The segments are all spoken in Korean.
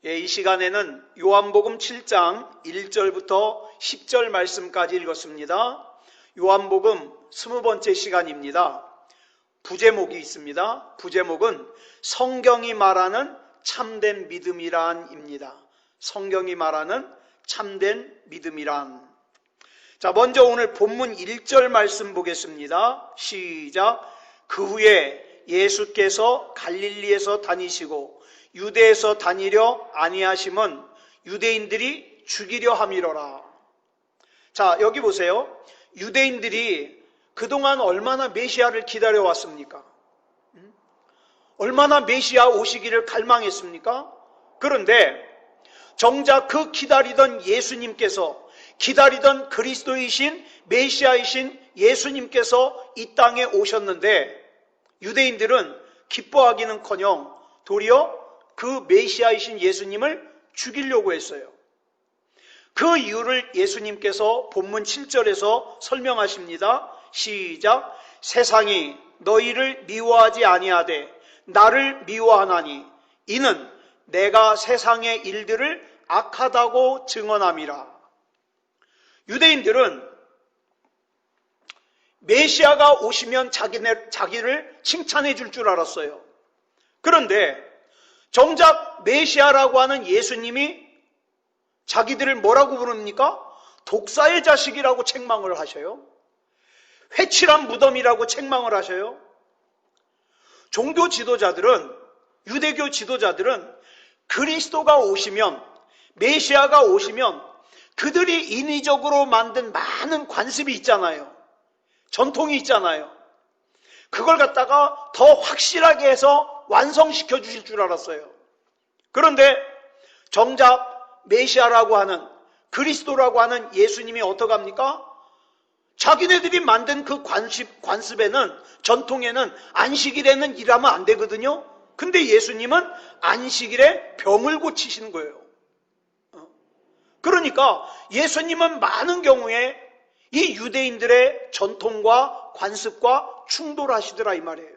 이 시간에는 요한복음 7장 1절부터 10절 말씀까지 읽었습니다. 요한복음 20번째 시간입니다. 부제목이 있습니다. 부제목은 성경이 말하는 참된 믿음이란입니다. 성경이 말하는 참된 믿음이란. 자, 먼저 오늘 본문 1절 말씀 보겠습니다. 시작. 그 후에 예수께서 갈릴리에서 다니시고 유대에서 다니려 아니하심은 유대인들이 죽이려 함이로라. 자, 여기 보세요. 유대인들이 그동안 얼마나 메시아를 기다려왔습니까? 얼마나 메시아 오시기를 갈망했습니까? 그런데 정작 그 기다리던 예수님께서, 기다리던 그리스도이신 메시아이신 예수님께서 이 땅에 오셨는데 유대인들은 기뻐하기는커녕 도리어 그 메시아이신 예수님을 죽이려고 했어요. 그 이유를 예수님께서 본문 7절에서 설명하십니다. 시작. 세상이 너희를 미워하지 아니하되 나를 미워하나니 이는 내가 세상의 일들을 악하다고 증언함이라. 유대인들은 메시아가 오시면 자기를 칭찬해 줄 줄 알았어요. 그런데 정작 메시아라고 하는 예수님이 자기들을 뭐라고 부릅니까? 독사의 자식이라고 책망을 하셔요. 회칠한 무덤이라고 책망을 하셔요. 종교 지도자들은, 유대교 지도자들은 그리스도가 오시면, 메시아가 오시면 그들이 인위적으로 만든 많은 관습이 있잖아요. 전통이 있잖아요. 그걸 갖다가 더 확실하게 해서 완성시켜 주실 줄 알았어요. 그런데 정작 메시아라고 하는, 그리스도라고 하는 예수님이 어떡합니까? 자기네들이 만든 그 관습에는, 전통에는 안식일에는 일하면 안 되거든요. 근데 예수님은 안식일에 병을 고치시는 거예요. 그러니까 예수님은 많은 경우에 이 유대인들의 전통과 관습과 충돌하시더라 이 말이에요.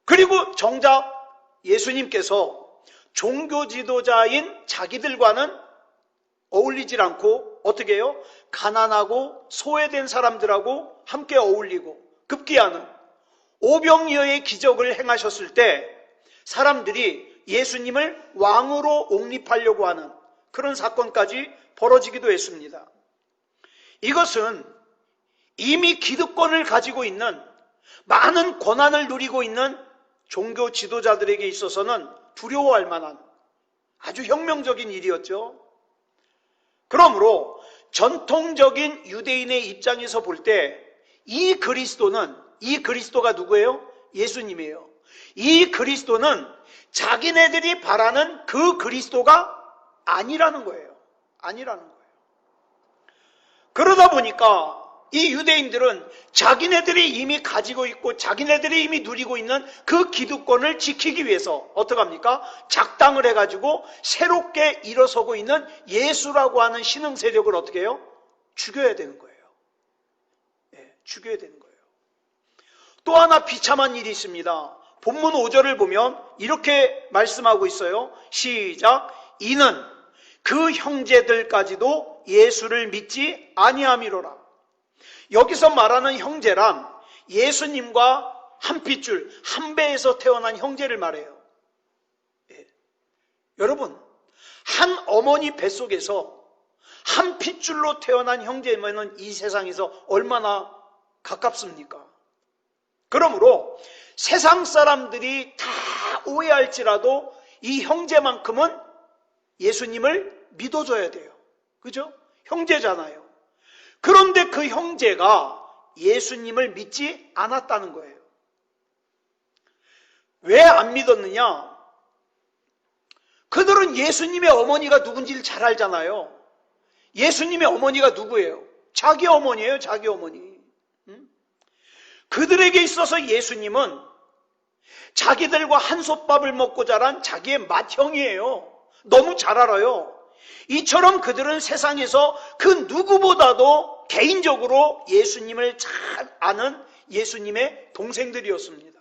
그리고 정작 예수님께서 종교 지도자인 자기들과는 어울리질 않고 어떻게 해요? 가난하고 소외된 사람들하고 함께 어울리고 급기야는 오병이어의 기적을 행하셨을 때 사람들이 예수님을 왕으로 옹립하려고 하는 그런 사건까지 벌어지기도 했습니다. 이것은 이미 기득권을 가지고 있는, 많은 권한을 누리고 있는 종교 지도자들에게 있어서는 두려워할 만한 아주 혁명적인 일이었죠. 그러므로 전통적인 유대인의 입장에서 볼 때 이 그리스도가 누구예요? 예수님이에요. 이 그리스도는 자기네들이 바라는 그 그리스도가 아니라는 거예요. 아니라는 거예요. 그러다 보니까 이 유대인들은 자기네들이 이미 가지고 있고 자기네들이 이미 누리고 있는 그 기득권을 지키기 위해서 어떡합니까? 작당을 해가지고 새롭게 일어서고 있는 예수라고 하는 신흥 세력을 어떻게 해요? 죽여야 되는 거예요. 죽여야 되는 거예요. 또 하나 비참한 일이 있습니다. 본문 5절을 보면 이렇게 말씀하고 있어요. 시작. 이는 그 형제들까지도 예수를 믿지 아니함이로라. 여기서 말하는 형제란 예수님과 한 핏줄, 한 배에서 태어난 형제를 말해요. 여러분, 한 어머니 뱃속에서 한 핏줄로 태어난 형제면은 이 세상에서 얼마나 가깝습니까? 그러므로 세상 사람들이 다 오해할지라도 이 형제만큼은 예수님을 믿어줘야 돼요. 그죠? 형제잖아요. 그런데 그 형제가 예수님을 믿지 않았다는 거예요. 왜 안 믿었느냐? 그들은 예수님의 어머니가 누군지를 잘 알잖아요. 예수님의 어머니가 누구예요? 자기 어머니예요, 자기 어머니. 그들에게 있어서 예수님은 자기들과 한솥밥을 먹고 자란 자기의 맏형이에요. 너무 잘 알아요. 이처럼 그들은 세상에서 그 누구보다도 개인적으로 예수님을 잘 아는 예수님의 동생들이었습니다.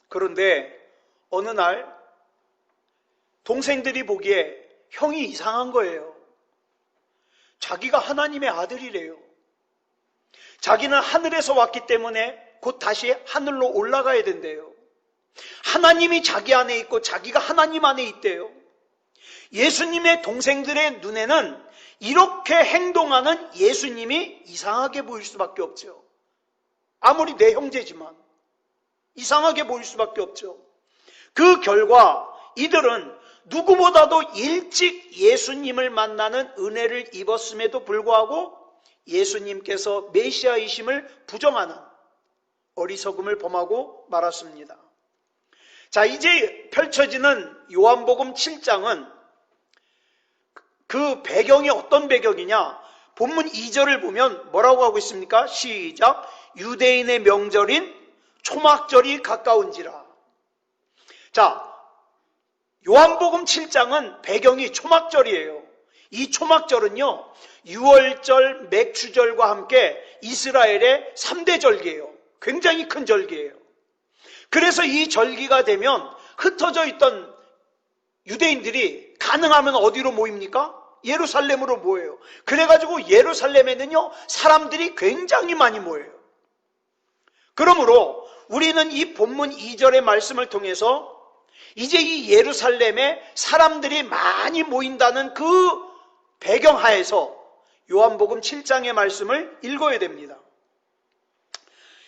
그런데 어느 날 동생들이 보기에 형이 이상한 거예요. 자기가 하나님의 아들이래요. 자기는 하늘에서 왔기 때문에 곧 다시 하늘로 올라가야 된대요. 하나님이 자기 안에 있고 자기가 하나님 안에 있대요. 예수님의 동생들의 눈에는 이렇게 행동하는 예수님이 이상하게 보일 수밖에 없죠. 아무리 내 형제지만 이상하게 보일 수밖에 없죠. 그 결과 이들은 누구보다도 일찍 예수님을 만나는 은혜를 입었음에도 불구하고 예수님께서 메시아이심을 부정하는 어리석음을 범하고 말았습니다. 자, 이제 펼쳐지는 요한복음 7장은 그 배경이 어떤 배경이냐? 본문 2절을 보면 뭐라고 하고 있습니까? 시작. 유대인의 명절인 초막절이 가까운지라. 자, 요한복음 7장은 배경이 초막절이에요. 이 초막절은요, 유월절, 맥추절과 함께 이스라엘의 3대 절기예요. 굉장히 큰 절기예요. 그래서 이 절기가 되면 흩어져 있던 유대인들이 가능하면 어디로 모입니까? 예루살렘으로 모여요. 그래가지고 예루살렘에는요, 사람들이 굉장히 많이 모여요. 그러므로 우리는 이 본문 2절의 말씀을 통해서 이제 이 예루살렘에 사람들이 많이 모인다는 그 배경하에서 요한복음 7장의 말씀을 읽어야 됩니다.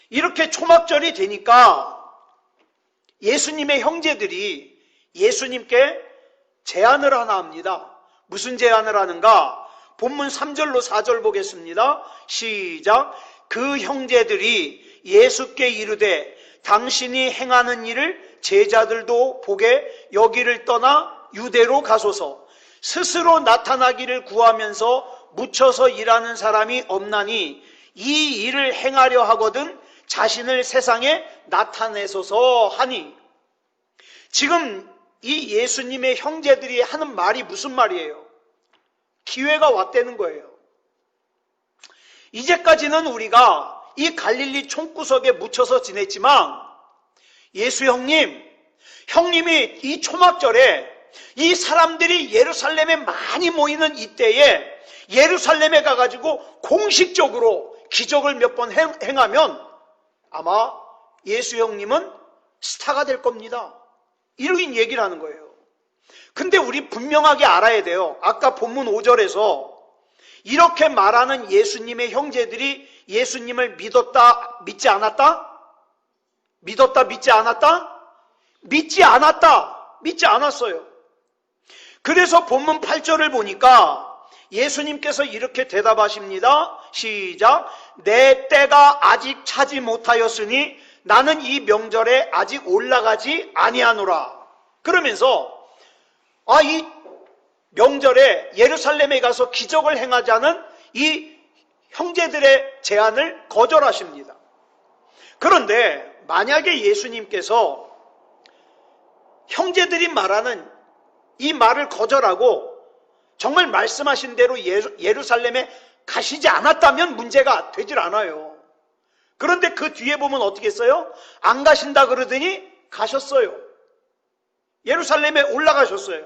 이렇게 초막절이 되니까 예수님의 형제들이 예수님께 제안을 하나 합니다. 무슨 제안을 하는가? 본문 3절로 4절 보겠습니다. 시작. 그 형제들이 예수께 이르되 당신이 행하는 일을 제자들도 보게 여기를 떠나 유대로 가소서. 스스로 나타나기를 구하면서 묻혀서 일하는 사람이 없나니 이 일을 행하려 하거든 자신을 세상에 나타내소서 하니. 지금 이 예수님의 형제들이 하는 말이 무슨 말이에요? 기회가 왔다는 거예요. 이제까지는 우리가 이 갈릴리 총구석에 묻혀서 지냈지만 예수 형님이 이 초막절에 이 사람들이 예루살렘에 많이 모이는 이때에 예루살렘에 가가지고 공식적으로 기적을 몇 번 행하면 아마 예수 형님은 스타가 될 겁니다. 이런 얘기를 하는 거예요. 근데 우리 분명하게 알아야 돼요. 아까 본문 5절에서 이렇게 말하는 예수님의 형제들이 예수님을 믿었다, 믿지 않았다? 믿었다, 믿지 않았다? 믿지 않았다, 믿지 않았어요. 그래서 본문 8절을 보니까 예수님께서 이렇게 대답하십니다. 시작. 내 때가 아직 차지 못하였으니 나는 이 명절에 아직 올라가지 아니하노라. 그러면서 이 명절에 예루살렘에 가서 기적을 행하자는 이 형제들의 제안을 거절하십니다. 그런데 만약에 예수님께서 형제들이 말하는 이 말을 거절하고 정말 말씀하신 대로 예루살렘에 가시지 않았다면 문제가 되질 않아요. 그런데 그 뒤에 보면 어떻게 했어요? 안 가신다 그러더니 가셨어요. 예루살렘에 올라가셨어요.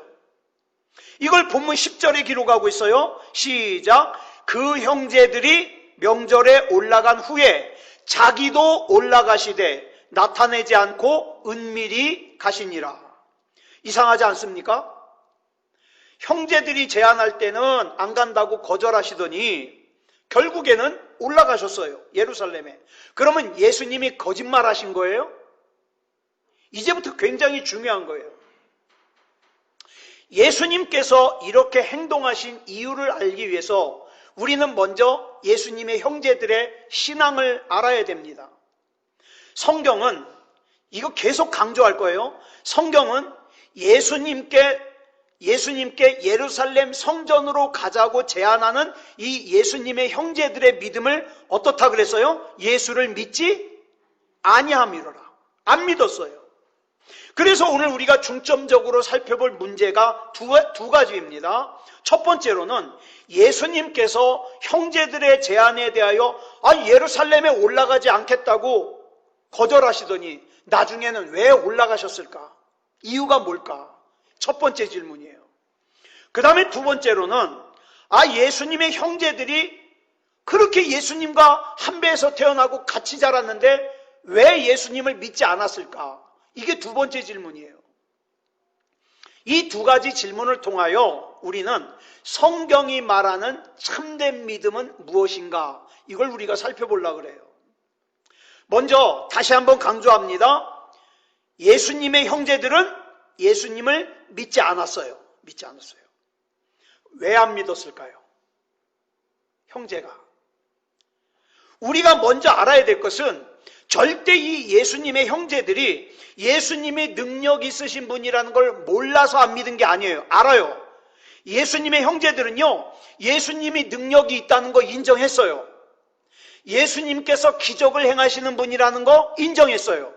이걸 본문 10절에 기록하고 있어요. 시작. 그 형제들이 명절에 올라간 후에 자기도 올라가시되 나타내지 않고 은밀히 가시니라. 이상하지 않습니까? 형제들이 제안할 때는 안 간다고 거절하시더니 결국에는 올라가셨어요. 예루살렘에. 그러면 예수님이 거짓말하신 거예요? 이제부터 굉장히 중요한 거예요. 예수님께서 이렇게 행동하신 이유를 알기 위해서 우리는 먼저 예수님의 형제들의 신앙을 알아야 됩니다. 성경은 이거 계속 강조할 거예요. 성경은 예수님께 예루살렘 성전으로 가자고 제안하는 이 예수님의 형제들의 믿음을 어떻다 그랬어요? 예수를 믿지 아니함이로라. 안 믿었어요. 그래서 오늘 우리가 중점적으로 살펴볼 문제가 두 가지입니다. 첫 번째로는 예수님께서 형제들의 제안에 대하여 예루살렘에 올라가지 않겠다고 거절하시더니 나중에는 왜 올라가셨을까? 이유가 뭘까? 첫 번째 질문이에요. 그 다음에 두 번째로는 예수님의 형제들이 그렇게 예수님과 한 배에서 태어나고 같이 자랐는데 왜 예수님을 믿지 않았을까? 이게 두 번째 질문이에요. 이 두 가지 질문을 통하여 우리는 성경이 말하는 참된 믿음은 무엇인가? 이걸 우리가 살펴보려고 그래요. 먼저 다시 한번 강조합니다. 예수님의 형제들은 예수님을 믿지 않았어요. 믿지 않았어요. 왜 안 믿었을까요? 형제가. 우리가 먼저 알아야 될 것은 절대 이 예수님의 형제들이 예수님이 능력 있으신 분이라는 걸 몰라서 안 믿은 게 아니에요. 알아요. 예수님의 형제들은요, 예수님이 능력이 있다는 거 인정했어요. 예수님께서 기적을 행하시는 분이라는 거 인정했어요.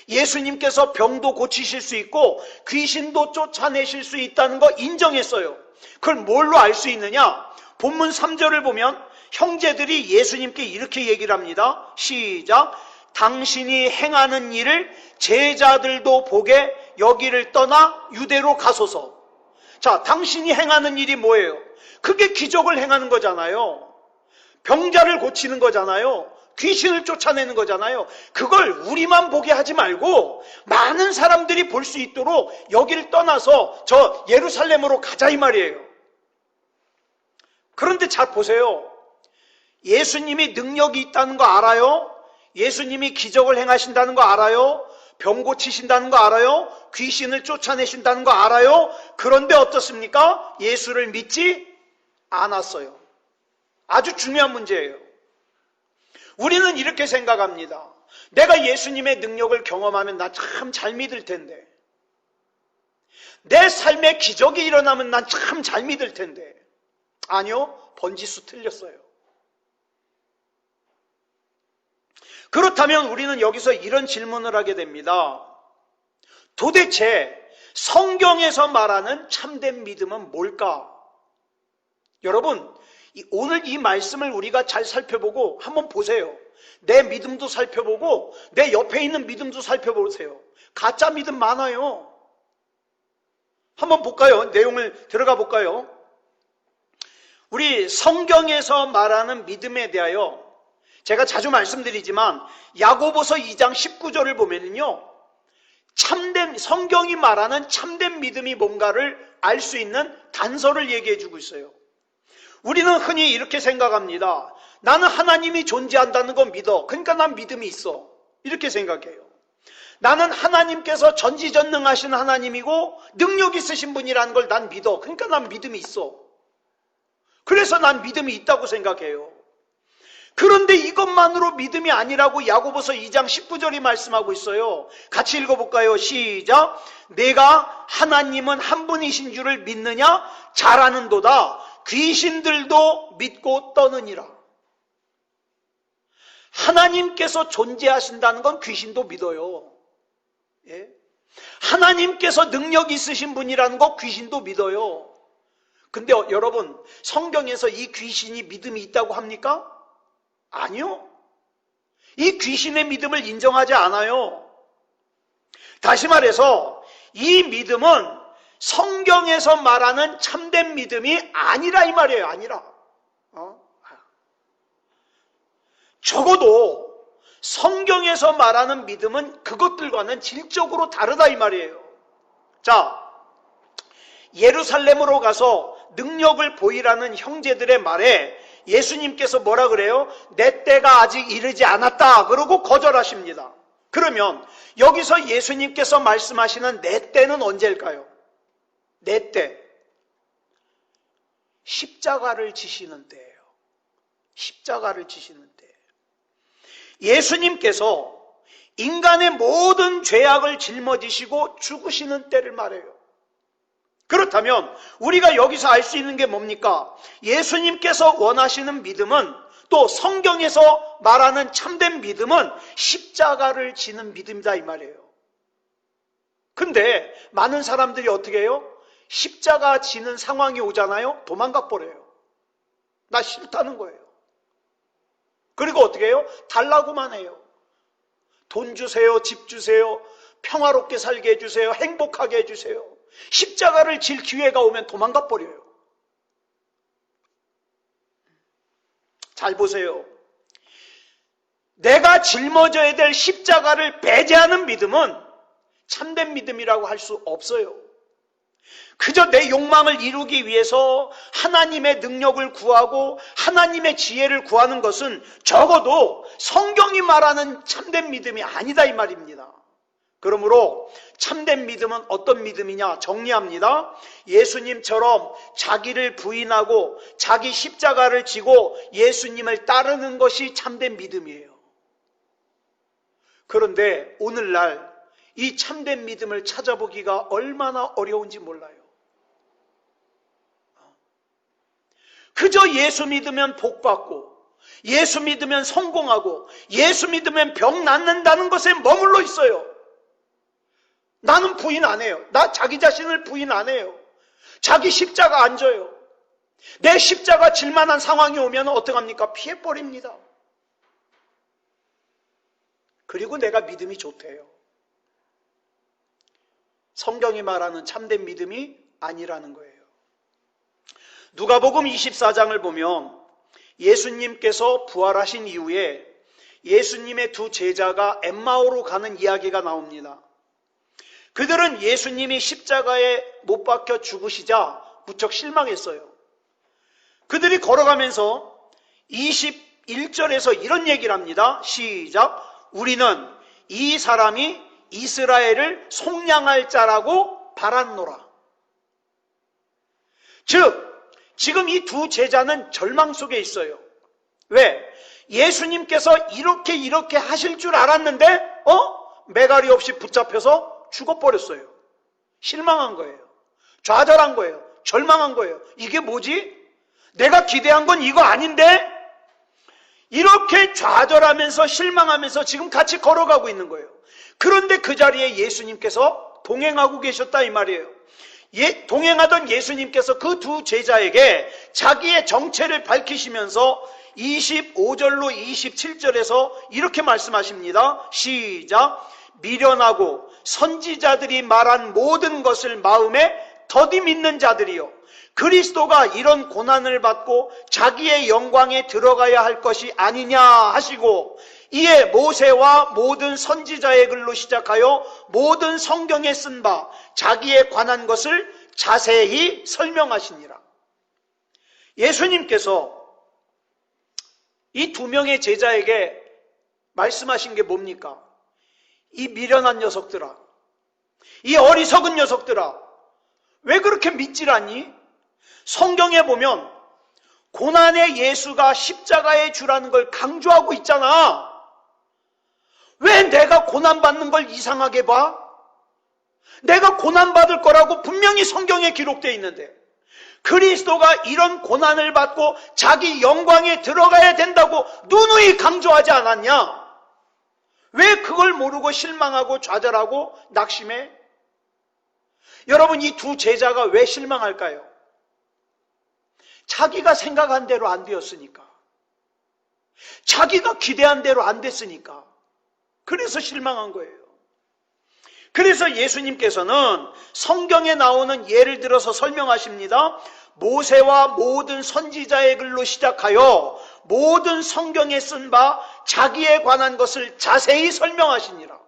예수님께서 병도 고치실 수 있고 귀신도 쫓아내실 수 있다는 거 인정했어요. 그걸 뭘로 알 수 있느냐? 본문 3절을 보면 형제들이 예수님께 이렇게 얘기를 합니다. 시작. 당신이 행하는 일을 제자들도 보게 여기를 떠나 유대로 가소서. 자, 당신이 행하는 일이 뭐예요? 그게 기적을 행하는 거잖아요. 병자를 고치는 거잖아요. 귀신을 쫓아내는 거잖아요. 그걸 우리만 보게 하지 말고 많은 사람들이 볼 수 있도록 여기를 떠나서 저 예루살렘으로 가자 이 말이에요. 그런데 잘 보세요. 예수님이 능력이 있다는 거 알아요? 예수님이 기적을 행하신다는 거 알아요? 병 고치신다는 거 알아요? 귀신을 쫓아내신다는 거 알아요? 그런데 어떻습니까? 예수를 믿지 않았어요. 아주 중요한 문제예요. 우리는 이렇게 생각합니다. 내가 예수님의 능력을 경험하면 나 참 잘 믿을 텐데. 내 삶에 기적이 일어나면 난 참 잘 믿을 텐데. 아니요, 번지수 틀렸어요. 그렇다면 우리는 여기서 이런 질문을 하게 됩니다. 도대체 성경에서 말하는 참된 믿음은 뭘까? 여러분, 오늘 이 말씀을 우리가 잘 살펴보고 한번 보세요. 내 믿음도 살펴보고 내 옆에 있는 믿음도 살펴보세요. 가짜 믿음 많아요. 한번 볼까요? 내용을 들어가 볼까요? 우리 성경에서 말하는 믿음에 대하여 제가 자주 말씀드리지만 야고보서 2장 19절을 보면요, 참된 성경이 말하는 참된 믿음이 뭔가를 알 수 있는 단서를 얘기해 주고 있어요. 우리는 흔히 이렇게 생각합니다. 나는 하나님이 존재한다는 건 믿어. 그러니까 난 믿음이 있어. 이렇게 생각해요. 나는 하나님께서 전지전능하신 하나님이고 능력 있으신 분이라는 걸 난 믿어. 그러니까 난 믿음이 있어. 그래서 난 믿음이 있다고 생각해요. 그런데 이것만으로 믿음이 아니라고 야고보서 2장 19절이 말씀하고 있어요. 같이 읽어볼까요? 시작. 내가 하나님은 한 분이신 줄을 믿느냐? 잘 아는도다. 귀신들도 믿고 떠느니라. 하나님께서 존재하신다는 건 귀신도 믿어요. 예? 하나님께서 능력 있으신 분이라는 거 귀신도 믿어요. 근데 여러분, 성경에서 이 귀신이 믿음이 있다고 합니까? 아니요. 이 귀신의 믿음을 인정하지 않아요. 다시 말해서 이 믿음은 성경에서 말하는 참된 믿음이 아니라 이 말이에요. 아니라. 적어도 성경에서 말하는 믿음은 그것들과는 질적으로 다르다 이 말이에요. 자, 예루살렘으로 가서 능력을 보이라는 형제들의 말에 예수님께서 뭐라 그래요? 내 때가 아직 이르지 않았다. 그러고 거절하십니다. 그러면 여기서 예수님께서 말씀하시는 내 때는 언제일까요? 내 때. 십자가를 지시는 때예요. 십자가를 지시는 때. 예수님께서 인간의 모든 죄악을 짊어지시고 죽으시는 때를 말해요. 그렇다면 우리가 여기서 알 수 있는 게 뭡니까? 예수님께서 원하시는 믿음은, 또 성경에서 말하는 참된 믿음은 십자가를 지는 믿음이다 이 말이에요. 근데 많은 사람들이 어떻게 해요? 십자가 지는 상황이 오잖아요? 도망가 버려요. 나 싫다는 거예요. 그리고 어떻게 해요? 달라고만 해요. 돈 주세요, 집 주세요, 평화롭게 살게 해주세요, 행복하게 해주세요. 십자가를 질 기회가 오면 도망가 버려요. 잘 보세요. 내가 짊어져야 될 십자가를 배제하는 믿음은 참된 믿음이라고 할 수 없어요. 그저 내 욕망을 이루기 위해서 하나님의 능력을 구하고 하나님의 지혜를 구하는 것은 적어도 성경이 말하는 참된 믿음이 아니다 이 말입니다. 그러므로 참된 믿음은 어떤 믿음이냐 정리합니다. 예수님처럼 자기를 부인하고 자기 십자가를 지고 예수님을 따르는 것이 참된 믿음이에요. 그런데 오늘날 이 참된 믿음을 찾아보기가 얼마나 어려운지 몰라요. 그저 예수 믿으면 복 받고 예수 믿으면 성공하고 예수 믿으면 병 낫는다는 것에 머물러 있어요. 나는 부인 안 해요. 나 자기 자신을 부인 안 해요. 자기 십자가 안 져요. 내 십자가 질 만한 상황이 오면 어떡합니까? 피해버립니다. 그리고 내가 믿음이 좋대요. 성경이 말하는 참된 믿음이 아니라는 거예요. 누가복음 24장을 보면 예수님께서 부활하신 이후에 예수님의 두 제자가 엠마오로 가는 이야기가 나옵니다. 그들은 예수님이 십자가에 못 박혀 죽으시자 무척 실망했어요. 그들이 걸어가면서 21절에서 이런 얘기를 합니다. 시작. 우리는 이 사람이 이스라엘을 속량할 자라고 바랐노라. 즉 지금 이 두 제자는 절망 속에 있어요. 왜? 예수님께서 이렇게 하실 줄 알았는데 매가리 없이 붙잡혀서 죽어버렸어요. 실망한 거예요. 좌절한 거예요. 절망한 거예요. 이게 뭐지? 내가 기대한 건 이거 아닌데? 이렇게 좌절하면서 실망하면서 지금 같이 걸어가고 있는 거예요. 그런데 그 자리에 예수님께서 동행하고 계셨다 이 말이에요. 동행하던 예수님께서 그 두 제자에게 자기의 정체를 밝히시면서 25절로 27절에서 이렇게 말씀하십니다. 시작. 미련하고 선지자들이 말한 모든 것을 마음에 더디 믿는 자들이요, 그리스도가 이런 고난을 받고 자기의 영광에 들어가야 할 것이 아니냐 하시고, 이에 모세와 모든 선지자의 글로 시작하여 모든 성경에 쓴 바 자기에 관한 것을 자세히 설명하시니라. 예수님께서 이 두 명의 제자에게 말씀하신 게 뭡니까? 이 미련한 녀석들아, 이 어리석은 녀석들아, 왜 그렇게 믿질 않니? 성경에 보면 고난의 예수가 십자가의 주라는 걸 강조하고 있잖아. 왜 내가 고난받는 걸 이상하게 봐? 내가 고난받을 거라고 분명히 성경에 기록되어 있는데 그리스도가 이런 고난을 받고 자기 영광에 들어가야 된다고 누누이 강조하지 않았냐? 왜 그걸 모르고 실망하고 좌절하고 낙심해? 여러분, 이 두 제자가 왜 실망할까요? 자기가 생각한 대로 안 되었으니까, 자기가 기대한 대로 안 됐으니까, 그래서 실망한 거예요. 그래서 예수님께서는 성경에 나오는 예를 들어서 설명하십니다. 모세와 모든 선지자의 글로 시작하여 모든 성경에 쓴 바 자기에 관한 것을 자세히 설명하시니라.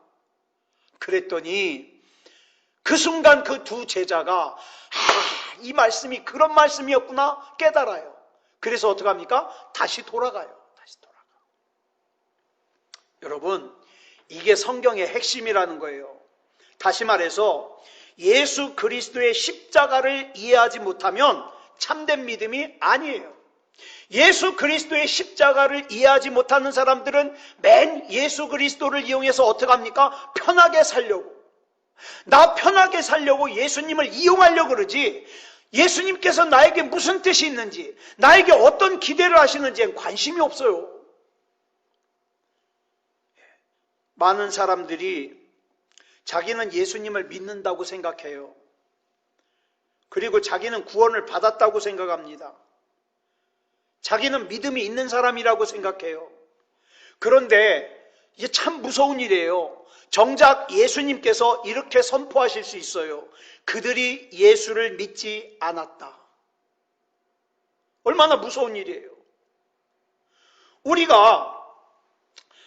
그랬더니 그 순간 그 두 제자가 이 말씀이 그런 말씀이었구나 깨달아요. 그래서 어떡합니까? 다시 돌아가요. 여러분, 이게 성경의 핵심이라는 거예요. 다시 말해서 예수 그리스도의 십자가를 이해하지 못하면 참된 믿음이 아니에요. 예수 그리스도의 십자가를 이해하지 못하는 사람들은 맨 예수 그리스도를 이용해서 어떻게 합니까? 편하게 살려고, 나 편하게 살려고 예수님을 이용하려고 그러지, 예수님께서 나에게 무슨 뜻이 있는지, 나에게 어떤 기대를 하시는지에 관심이 없어요. 많은 사람들이 자기는 예수님을 믿는다고 생각해요. 그리고 자기는 구원을 받았다고 생각합니다. 자기는 믿음이 있는 사람이라고 생각해요. 그런데 이게 참 무서운 일이에요. 정작 예수님께서 이렇게 선포하실 수 있어요. 그들이 예수를 믿지 않았다. 얼마나 무서운 일이에요. 우리가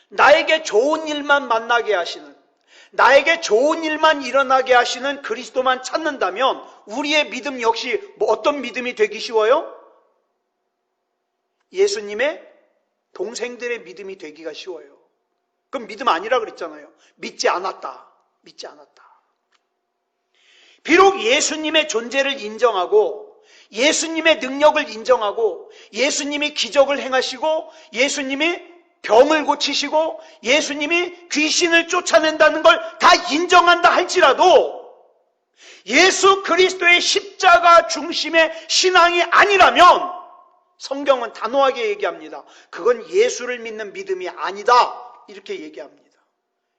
나에게 좋은 일만 만나게 하시는, 나에게 좋은 일만 일어나게 하시는 그리스도만 찾는다면 우리의 믿음 역시 어떤 믿음이 되기 쉬워요? 예수님의 동생들의 믿음이 되기가 쉬워요. 그럼 믿음 아니라 그랬잖아요. 믿지 않았다. 믿지 않았다. 비록 예수님의 존재를 인정하고 예수님의 능력을 인정하고 예수님이 기적을 행하시고 예수님이 병을 고치시고 예수님이 귀신을 쫓아낸다는 걸 다 인정한다 할지라도 예수 그리스도의 십자가 중심의 신앙이 아니라면 성경은 단호하게 얘기합니다. 그건 예수를 믿는 믿음이 아니다. 이렇게 얘기합니다.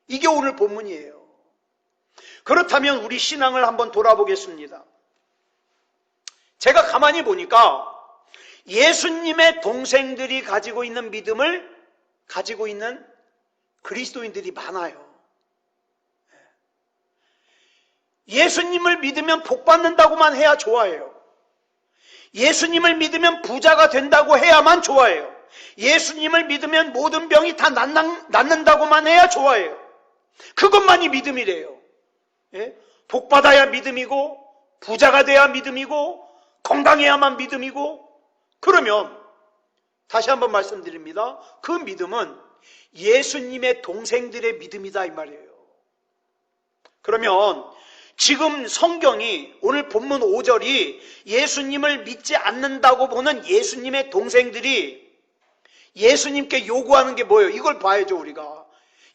이게 오늘 본문이에요. 그렇다면 우리 신앙을 한번 돌아보겠습니다. 제가 가만히 보니까 예수님의 동생들이 가지고 있는 믿음을 가지고 있는 그리스도인들이 많아요. 예수님을 믿으면 복 받는다고만 해야 좋아해요. 예수님을 믿으면 부자가 된다고 해야만 좋아해요. 예수님을 믿으면 모든 병이 다 낫는다고만 해야 좋아해요. 그것만이 믿음이래요. 예? 복 받아야 믿음이고 부자가 돼야 믿음이고 건강해야만 믿음이고, 그러면 다시 한번 말씀드립니다. 그 믿음은 예수님의 동생들의 믿음이다 이 말이에요. 그러면 지금 성경이 오늘 본문 5절이 예수님을 믿지 않는다고 보는 예수님의 동생들이 예수님께 요구하는 게 뭐예요? 이걸 봐야죠 우리가.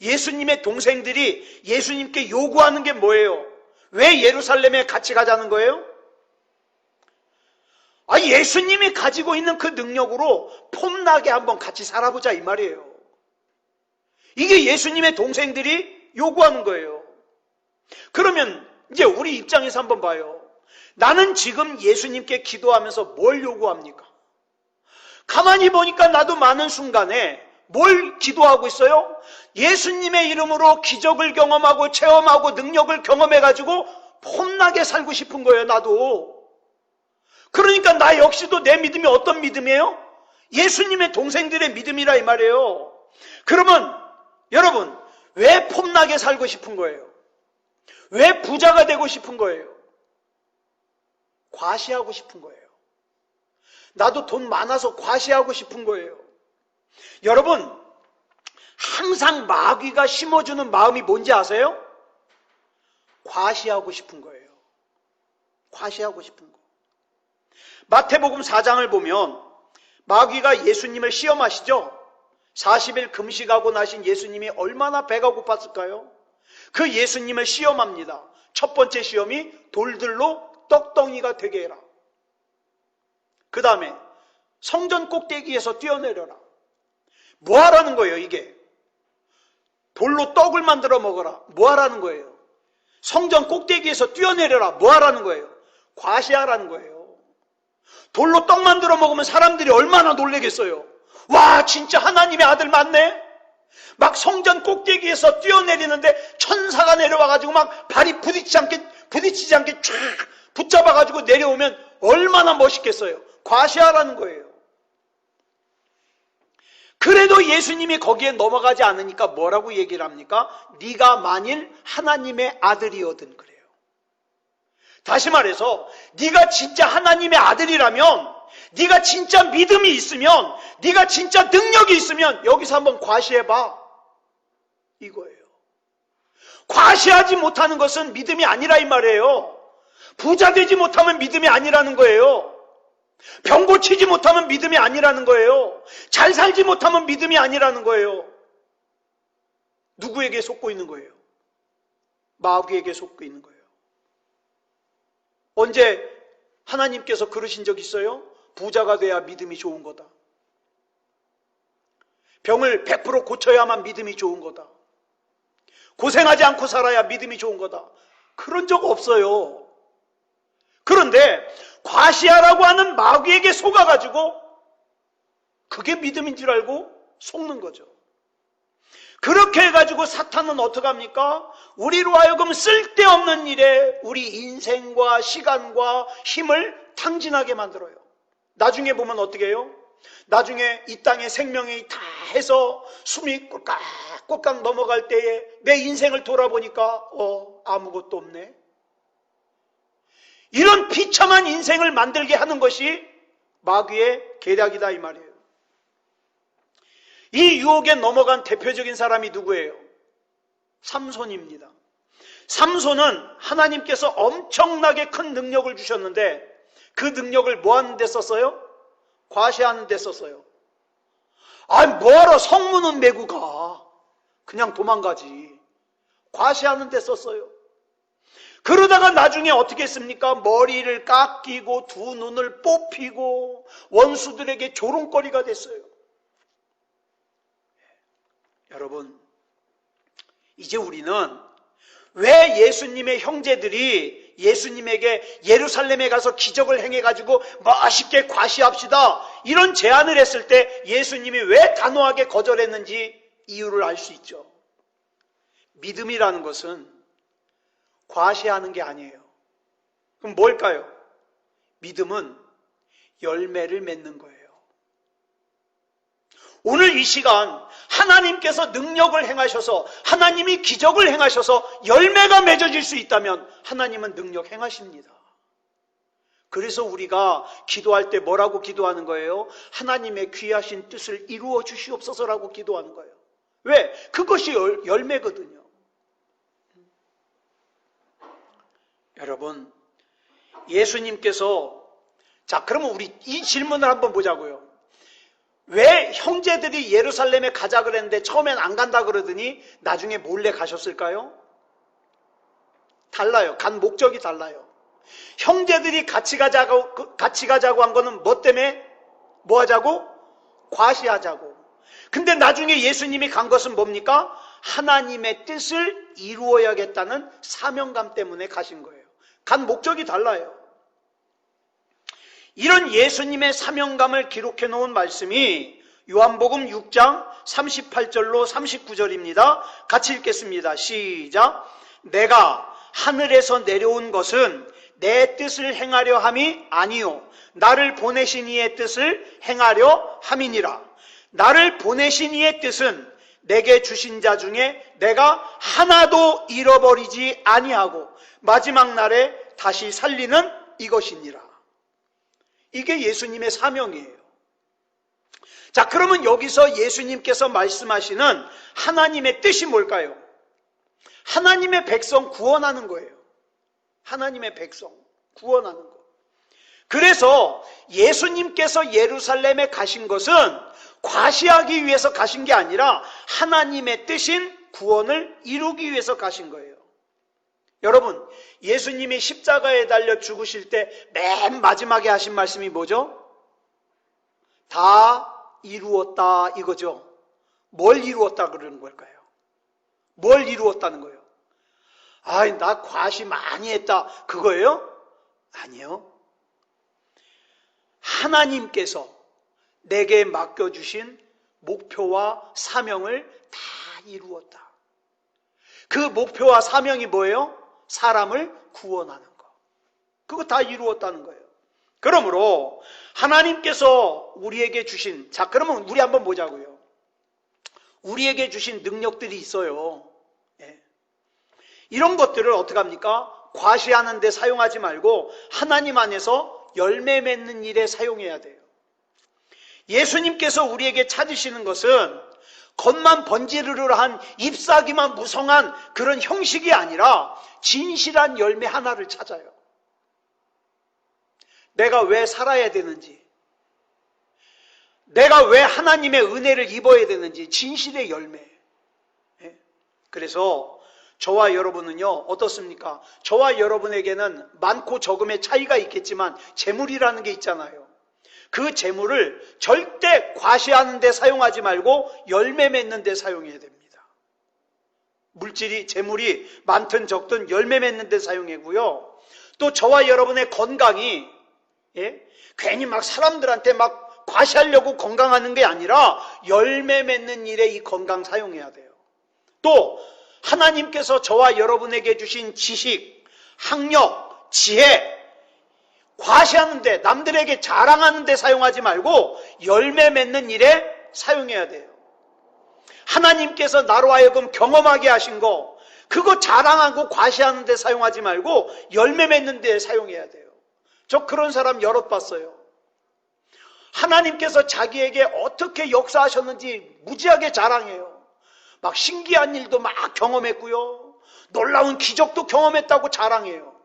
예수님의 동생들이 예수님께 요구하는 게 뭐예요? 왜 예루살렘에 같이 가자는 거예요? 예수님이 가지고 있는 그 능력으로 폼나게 한번 같이 살아보자 이 말이에요. 이게 예수님의 동생들이 요구하는 거예요. 그러면 이제 우리 입장에서 한번 봐요. 나는 지금 예수님께 기도하면서 뭘 요구합니까? 가만히 보니까 나도 많은 순간에 뭘 기도하고 있어요? 예수님의 이름으로 기적을 경험하고 체험하고 능력을 경험해가지고 폼나게 살고 싶은 거예요, 나도. 그러니까 나 역시도 내 믿음이 어떤 믿음이에요? 예수님의 동생들의 믿음이라 이 말이에요. 그러면 여러분, 왜 폼나게 살고 싶은 거예요? 왜 부자가 되고 싶은 거예요? 과시하고 싶은 거예요. 나도 돈 많아서 과시하고 싶은 거예요. 여러분, 항상 마귀가 심어주는 마음이 뭔지 아세요? 과시하고 싶은 거예요. 과시하고 싶은 거. 마태복음 4장을 보면 마귀가 예수님을 시험하시죠? 40일 금식하고 나신 예수님이 얼마나 배가 고팠을까요? 그 예수님을 시험합니다. 첫 번째 시험이 돌들로 떡덩이가 되게 해라. 그 다음에 성전 꼭대기에서 뛰어내려라. 뭐 하라는 거예요 이게? 돌로 떡을 만들어 먹어라. 뭐 하라는 거예요? 성전 꼭대기에서 뛰어내려라. 뭐 하라는 거예요? 과시하라는 거예요. 돌로 떡 만들어 먹으면 사람들이 얼마나 놀라겠어요. 와, 진짜 하나님의 아들 맞네? 막 성전 꼭대기에서 뛰어내리는데 천사가 내려와가지고 막 발이 부딪히지 않게 쫙 붙잡아가지고 내려오면 얼마나 멋있겠어요. 과시하라는 거예요. 그래도 예수님이 거기에 넘어가지 않으니까 뭐라고 얘기를 합니까? 네가 만일 하나님의 아들이거든 그래요. 다시 말해서 네가 진짜 하나님의 아들이라면, 네가 진짜 믿음이 있으면, 네가 진짜 능력이 있으면 여기서 한번 과시해봐 이거예요. 과시하지 못하는 것은 믿음이 아니라 이 말이에요. 부자 되지 못하면 믿음이 아니라는 거예요. 병 고치지 못하면 믿음이 아니라는 거예요. 잘 살지 못하면 믿음이 아니라는 거예요. 누구에게 속고 있는 거예요? 마귀에게 속고 있는 거예요. 언제 하나님께서 그러신 적 있어요? 부자가 돼야 믿음이 좋은 거다. 병을 100% 고쳐야만 믿음이 좋은 거다. 고생하지 않고 살아야 믿음이 좋은 거다. 그런 적 없어요. 그런데 과시하라고 하는 마귀에게 속아가지고 그게 믿음인 줄 알고 속는 거죠. 그렇게 해가지고 사탄은 어떡합니까? 우리로 하여금 쓸데없는 일에 우리 인생과 시간과 힘을 탕진하게 만들어요. 나중에 보면 어떻게 해요? 나중에 이 땅에 생명이 다 해서 숨이 꼴깍꼴깍 넘어갈 때에 내 인생을 돌아보니까 아무것도 없네. 이런 비참한 인생을 만들게 하는 것이 마귀의 계략이다 이 말이에요. 이 유혹에 넘어간 대표적인 사람이 누구예요? 삼손입니다. 삼손은 하나님께서 엄청나게 큰 능력을 주셨는데 그 능력을 뭐 하는 데 썼어요? 과시하는 데 썼어요. 뭐하러 성문은 메고 가. 그냥 도망가지. 과시하는 데 썼어요. 그러다가 나중에 어떻게 했습니까? 머리를 깎이고 두 눈을 뽑히고 원수들에게 조롱거리가 됐어요. 여러분, 이제 우리는 왜 예수님의 형제들이 예수님에게 예루살렘에 가서 기적을 행해가지고 멋있게 과시합시다 이런 제안을 했을 때 예수님이 왜 단호하게 거절했는지 이유를 알 수 있죠. 믿음이라는 것은 과시하는 게 아니에요. 그럼 뭘까요? 믿음은 열매를 맺는 거예요. 오늘 이 시간 하나님께서 능력을 행하셔서 하나님이 기적을 행하셔서 열매가 맺어질 수 있다면 하나님은 능력 행하십니다. 그래서 우리가 기도할 때 뭐라고 기도하는 거예요? 하나님의 귀하신 뜻을 이루어 주시옵소서라고 기도하는 거예요. 왜? 그것이 열매거든요. 여러분, 예수님께서 그러면 우리 이 질문을 한번 보자고요. 왜 형제들이 예루살렘에 가자 그랬는데 처음엔 안 간다 그러더니 나중에 몰래 가셨을까요? 달라요. 간 목적이 달라요. 형제들이 같이 가자고 한 거는 뭐 때문에? 뭐 하자고? 과시하자고. 근데 나중에 예수님이 간 것은 뭡니까? 하나님의 뜻을 이루어야겠다는 사명감 때문에 가신 거예요. 간 목적이 달라요. 이런 예수님의 사명감을 기록해 놓은 말씀이 요한복음 6장 38절로 39절입니다. 같이 읽겠습니다. 시작. 내가 하늘에서 내려온 것은 내 뜻을 행하려 함이 아니요 나를 보내신 이의 뜻을 행하려 함이니라. 나를 보내신 이의 뜻은 내게 주신 자 중에 내가 하나도 잃어버리지 아니하고 마지막 날에 다시 살리는 이것이니라. 이게 예수님의 사명이에요. 자, 그러면 여기서 예수님께서 말씀하시는 하나님의 뜻이 뭘까요? 하나님의 백성 구원하는 거예요. 하나님의 백성 구원하는 거. 그래서 예수님께서 예루살렘에 가신 것은 과시하기 위해서 가신 게 아니라 하나님의 뜻인 구원을 이루기 위해서 가신 거예요. 여러분, 예수님이 십자가에 달려 죽으실 때 맨 마지막에 하신 말씀이 뭐죠? 다 이루었다 이거죠. 뭘 이루었다 그러는 걸까요? 뭘 이루었다는 거예요? 나 과시 많이 했다 그거예요? 아니요. 하나님께서 내게 맡겨주신 목표와 사명을 다 이루었다. 그 목표와 사명이 뭐예요? 사람을 구원하는 거. 그거 다 이루었다는 거예요. 그러므로 하나님께서 우리에게 주신, 그러면 우리 한번 보자고요. 우리에게 주신 능력들이 있어요. 예. 이런 것들을 어떻게 합니까? 과시하는 데 사용하지 말고 하나님 안에서 열매 맺는 일에 사용해야 돼요. 예수님께서 우리에게 찾으시는 것은 겉만 번지르르한 잎사귀만 무성한 그런 형식이 아니라 진실한 열매 하나를 찾아요. 내가 왜 살아야 되는지, 내가 왜 하나님의 은혜를 입어야 되는지, 진실의 열매. 그래서 저와 여러분은요, 어떻습니까? 저와 여러분에게는 많고 적음의 차이가 있겠지만 재물이라는 게 있잖아요. 그 재물을 절대 과시하는 데 사용하지 말고 열매 맺는 데 사용해야 됩니다. 재물이 많든 적든 열매 맺는 데 사용하고요. 또 저와 여러분의 건강이 괜히 막 사람들한테 막 과시하려고 건강하는 게 아니라 열매 맺는 일에 이 건강 사용해야 돼요. 또 하나님께서 저와 여러분에게 주신 지식, 학력, 지혜, 과시하는 데, 남들에게 자랑하는 데 사용하지 말고 열매 맺는 일에 사용해야 돼요. 하나님께서 나로 하여금 경험하게 하신 거, 그거 자랑하고 과시하는 데 사용하지 말고 열매 맺는 데 사용해야 돼요. 저 그런 사람 여럿 봤어요. 하나님께서 자기에게 어떻게 역사하셨는지 무지하게 자랑해요. 막 신기한 일도 막 경험했고요. 놀라운 기적도 경험했다고 자랑해요.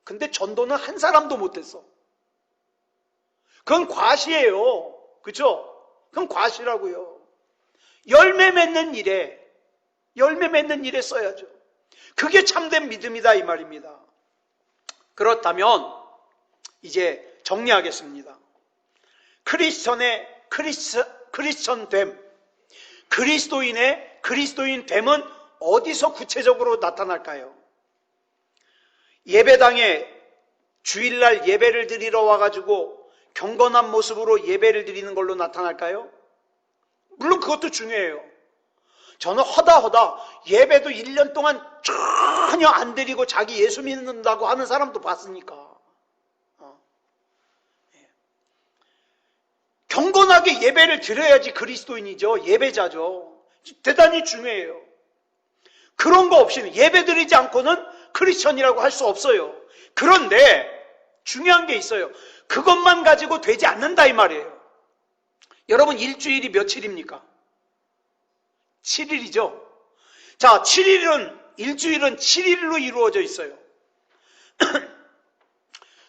근데 전도는 한 사람도 못했어. 그건 과시예요. 그죠? 그건 과시라고요. 열매 맺는 일에 써야죠. 그게 참된 믿음이다 이 말입니다. 그렇다면 이제 정리하겠습니다. 크리스천됨, 그리스도인의 그리스도인됨은 어디서 구체적으로 나타날까요? 예배당에 주일날 예배를 드리러 와가지고 경건한 모습으로 예배를 드리는 걸로 나타날까요? 물론 그것도 중요해요. 저는 허다 예배도 1년 동안 전혀 안 드리고 자기 예수 믿는다고 하는 사람도 봤으니까. 경건하게 예배를 드려야지 그리스도인이죠. 예배자죠. 대단히 중요해요. 그런 거 없이는, 예배 드리지 않고는 크리스천이라고 할 수 없어요. 그런데 중요한 게 있어요. 그것만 가지고 되지 않는다 이 말이에요. 여러분, 일주일이 며칠입니까? 7일이죠. 자, 일주일은 7일로 이루어져 있어요.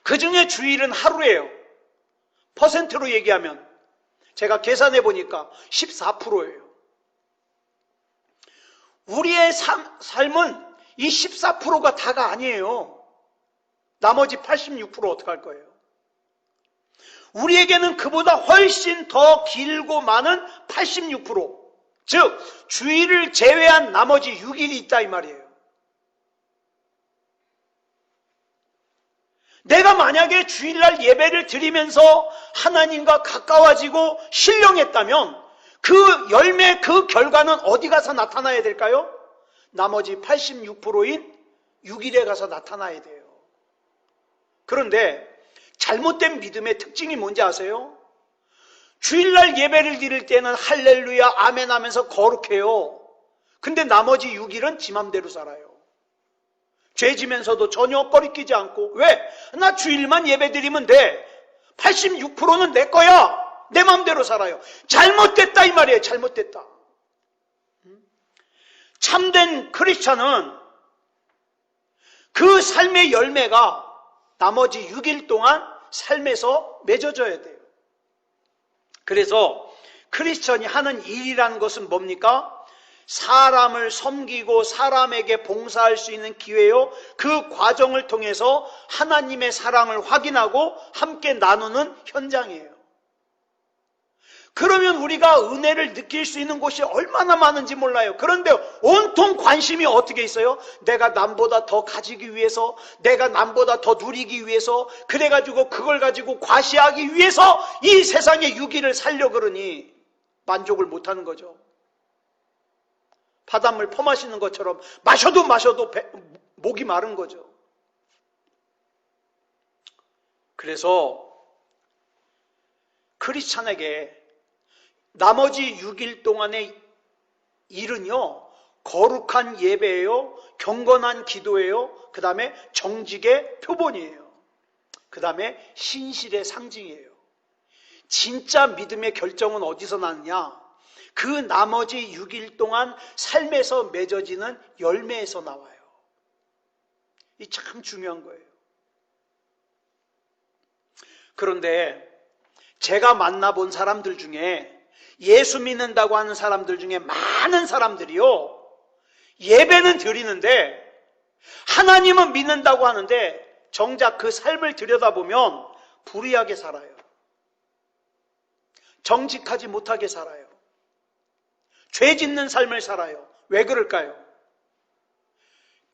그 중에 주일은 하루예요. 퍼센트로 얘기하면 제가 계산해 보니까 14%예요. 우리의 삶은 이 14%가 다가 아니에요. 나머지 86% 어떡할 거예요? 우리에게는 그보다 훨씬 더 길고 많은 86%, 즉 주일을 제외한 나머지 6일이 있다 이 말이에요. 내가 만약에 주일날 예배를 드리면서 하나님과 가까워지고 신령했다면 그 열매, 그 결과는 어디 가서 나타나야 될까요? 나머지 86%인 6일에 가서 나타나야 돼요. 그런데 잘못된 믿음의 특징이 뭔지 아세요? 주일날 예배를 드릴 때는 할렐루야 아멘 하면서 거룩해요. 근데 나머지 6일은 지 맘대로 살아요. 죄 지면서도 전혀 꺼리끼지 않고, 왜? 나 주일만 예배 드리면 돼. 86%는 내 거야. 내 맘대로 살아요. 잘못됐다 이 말이에요. 잘못됐다. 참된 크리스찬은 그 삶의 열매가 나머지 6일 동안 삶에서 맺어져야 돼요. 그래서 크리스천이 하는 일이라는 것은 뭡니까? 사람을 섬기고 사람에게 봉사할 수 있는 기회요. 그 과정을 통해서 하나님의 사랑을 확인하고 함께 나누는 현장이에요. 그러면 우리가 은혜를 느낄 수 있는 곳이 얼마나 많은지 몰라요. 그런데 온통 관심이 어떻게 있어요? 내가 남보다 더 가지기 위해서, 내가 남보다 더 누리기 위해서, 그래가지고 그걸 가지고 과시하기 위해서 이 세상의 유기를 살려 그러니 만족을 못하는 거죠. 바닷물 퍼마시는 것처럼 마셔도 목이 마른 거죠. 그래서 크리스찬에게 나머지 6일 동안의 일은요, 거룩한 예배예요, 경건한 기도예요, 그 다음에 정직의 표본이에요, 그 다음에 신실의 상징이에요. 진짜 믿음의 결정은 어디서 나느냐? 그 나머지 6일 동안 삶에서 맺어지는 열매에서 나와요. 이 참 중요한 거예요. 그런데 제가 만나본 사람들 중에, 예수 믿는다고 하는 사람들 중에 많은 사람들이요, 예배는 드리는데 하나님은 믿는다고 하는데 정작 그 삶을 들여다보면 불의하게 살아요. 정직하지 못하게 살아요. 죄 짓는 삶을 살아요. 왜 그럴까요?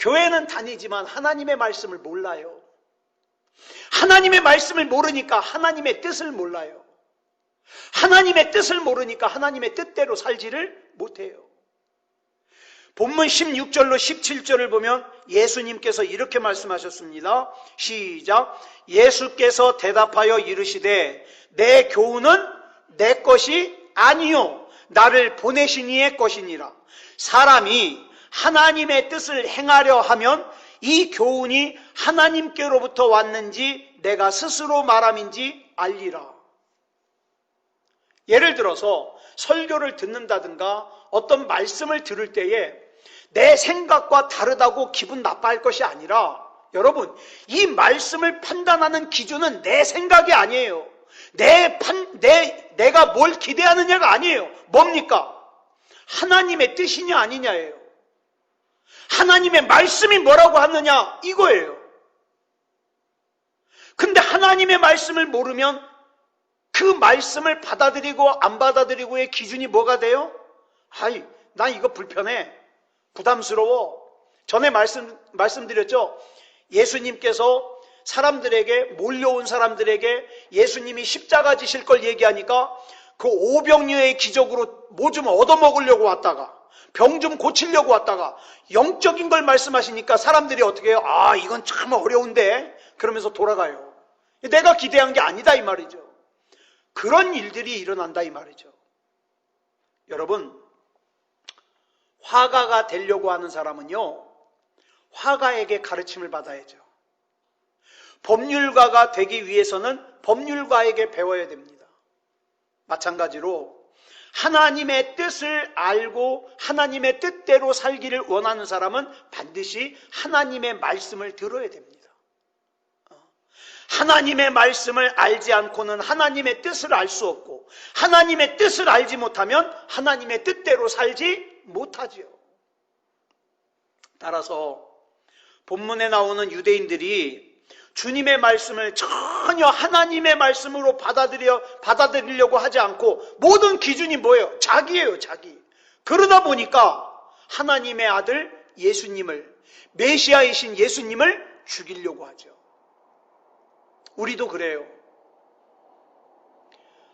교회는 다니지만 하나님의 말씀을 몰라요. 하나님의 말씀을 모르니까 하나님의 뜻을 몰라요. 하나님의 뜻을 모르니까 하나님의 뜻대로 살지를 못해요. 본문 16절로 17절을 보면 예수님께서 이렇게 말씀하셨습니다. 시작. 예수께서 대답하여 이르시되 내 교훈은 내 것이 아니요 나를 보내신 이의 것이니라. 사람이 하나님의 뜻을 행하려 하면 이 교훈이 하나님께로부터 왔는지 내가 스스로 말함인지 알리라. 예를 들어서 설교를 듣는다든가 어떤 말씀을 들을 때에 내 생각과 다르다고 기분 나빠할 것이 아니라, 여러분, 이 말씀을 판단하는 기준은 내 생각이 아니에요. 내가 뭘 기대하느냐가 아니에요. 뭡니까? 하나님의 뜻이냐 아니냐예요. 하나님의 말씀이 뭐라고 하느냐 이거예요. 근데 하나님의 말씀을 모르면 그 말씀을 받아들이고 안 받아들이고의 기준이 뭐가 돼요? 아이, 나 이거 불편해. 부담스러워. 전에 말씀드렸죠. 예수님께서 사람들에게, 몰려온 사람들에게 예수님이 십자가 지실 걸 얘기하니까 그 오병이어의 기적으로 뭐 좀 얻어먹으려고 왔다가, 병 좀 고치려고 왔다가 영적인 걸 말씀하시니까 사람들이 어떻게 해요? 아, 이건 참 어려운데? 그러면서 돌아가요. 내가 기대한 게 아니다 이 말이죠. 그런 일들이 일어난다 이 말이죠. 여러분, 화가가 되려고 하는 사람은요, 화가에게 가르침을 받아야죠. 법률가가 되기 위해서는 법률가에게 배워야 됩니다. 마찬가지로 하나님의 뜻을 알고 하나님의 뜻대로 살기를 원하는 사람은 반드시 하나님의 말씀을 들어야 됩니다. 하나님의 말씀을 알지 않고는 하나님의 뜻을 알 수 없고, 하나님의 뜻을 알지 못하면 하나님의 뜻대로 살지 못하지요. 따라서 본문에 나오는 유대인들이 주님의 말씀을 전혀 하나님의 말씀으로 받아들이려고 하지 않고 모든 기준이 뭐예요? 자기예요, 자기. 그러다 보니까 하나님의 아들 예수님을, 메시아이신 예수님을 죽이려고 하죠. 우리도 그래요.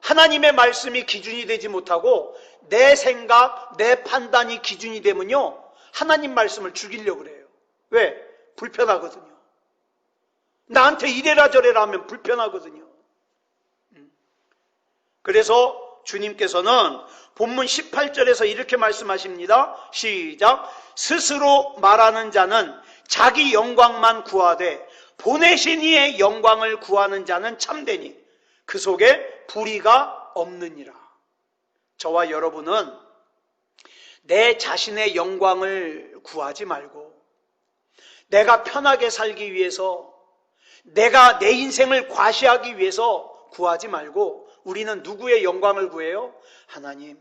하나님의 말씀이 기준이 되지 못하고 내 생각, 내 판단이 기준이 되면요, 하나님 말씀을 죽이려고 그래요. 왜? 불편하거든요. 나한테 이래라 저래라 하면 불편하거든요. 그래서 주님께서는 본문 18절에서 이렇게 말씀하십니다. 시작. 스스로 말하는 자는 자기 영광만 구하되 보내신 이의 영광을 구하는 자는 참되니 그 속에 불의가 없느니라. 저와 여러분은 내 자신의 영광을 구하지 말고 내가 편하게 살기 위해서, 내가 내 인생을 과시하기 위해서 구하지 말고 우리는 누구의 영광을 구해요? 하나님.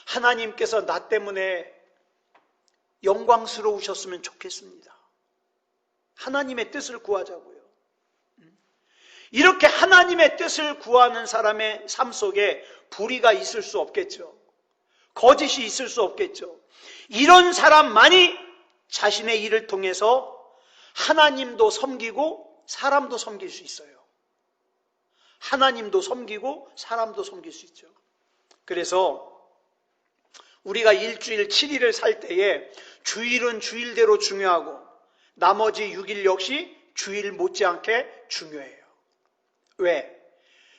하나님께서 나 때문에 영광스러우셨으면 좋겠습니다. 하나님의 뜻을 구하자고요. 이렇게 하나님의 뜻을 구하는 사람의 삶 속에 불의가 있을 수 없겠죠. 거짓이 있을 수 없겠죠. 이런 사람만이 자신의 일을 통해서 하나님도 섬기고 사람도 섬길 수 있어요. 하나님도 섬기고 사람도 섬길 수 있죠. 그래서 우리가 일주일 7일을 살 때에 주일은 주일대로 중요하고 나머지 6일 역시 주일 못지않게 중요해요. 왜?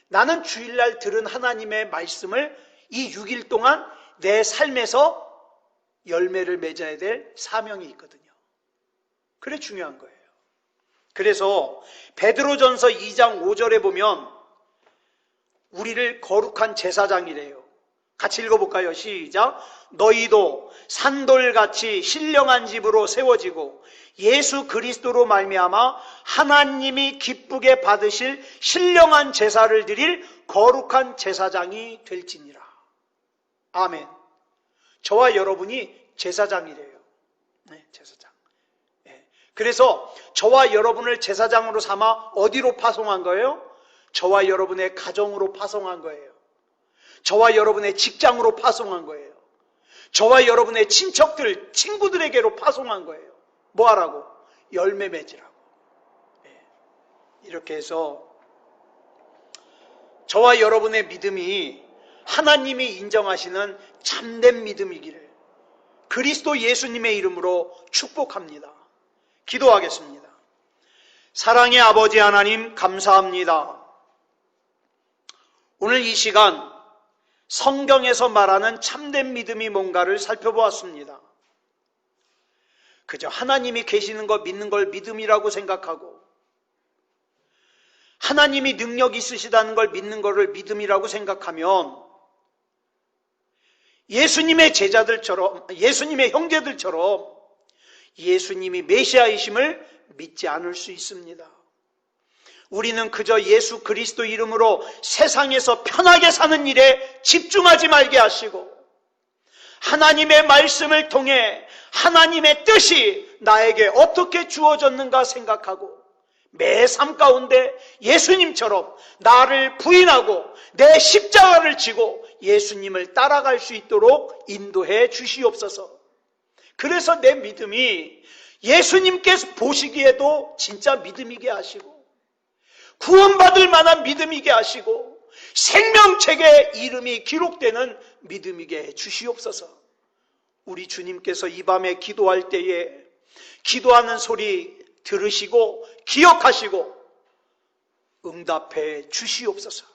나는 주일날 들은 하나님의 말씀을 이 6일 동안 내 삶에서 열매를 맺어야 될 사명이 있거든요. 그래 중요한 거예요. 그래서 베드로전서 2장 5절에 보면 우리를 거룩한 제사장이래요. 같이 읽어볼까요? 시작. 너희도 산돌같이 신령한 집으로 세워지고 예수 그리스도로 말미암아 하나님이 기쁘게 받으실 신령한 제사를 드릴 거룩한 제사장이 될지니라. 아멘. 저와 여러분이 제사장이래요. 네, 제사장. 네. 그래서 저와 여러분을 제사장으로 삼아 어디로 파송한 거예요? 저와 여러분의 가정으로 파송한 거예요. 저와 여러분의 직장으로 파송한 거예요. 저와 여러분의 친척들, 친구들에게로 파송한 거예요. 뭐 하라고? 열매 맺으라고. 네. 이렇게 해서 저와 여러분의 믿음이 하나님이 인정하시는 참된 믿음이기를, 그리스도 예수님의 이름으로 축복합니다. 기도하겠습니다. 사랑의 아버지 하나님, 감사합니다. 오늘 이 시간 성경에서 말하는 참된 믿음이 뭔가를 살펴보았습니다. 그저 하나님이 계시는 거 믿는 걸 믿음이라고 생각하고, 하나님이 능력 있으시다는 걸 믿는 것을 믿음이라고 생각하면 예수님의 제자들처럼, 예수님의 형제들처럼 예수님이 메시아이심을 믿지 않을 수 있습니다. 우리는 그저 예수 그리스도 이름으로 세상에서 편하게 사는 일에 집중하지 말게 하시고, 하나님의 말씀을 통해 하나님의 뜻이 나에게 어떻게 주어졌는가 생각하고, 매 삶 가운데 예수님처럼 나를 부인하고 내 십자가를 지고 예수님을 따라갈 수 있도록 인도해 주시옵소서. 그래서 내 믿음이 예수님께서 보시기에도 진짜 믿음이게 하시고, 구원받을 만한 믿음이게 하시고, 생명책에 이름이 기록되는 믿음이게 주시옵소서. 우리 주님께서 이 밤에 기도할 때에 기도하는 소리 들으시고 기억하시고 응답해 주시옵소서.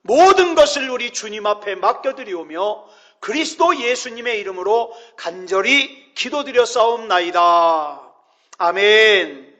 모든 것을 우리 주님 앞에 맡겨드리오며 그리스도 예수님의 이름으로 간절히 기도드려 싸움나이다. 아멘.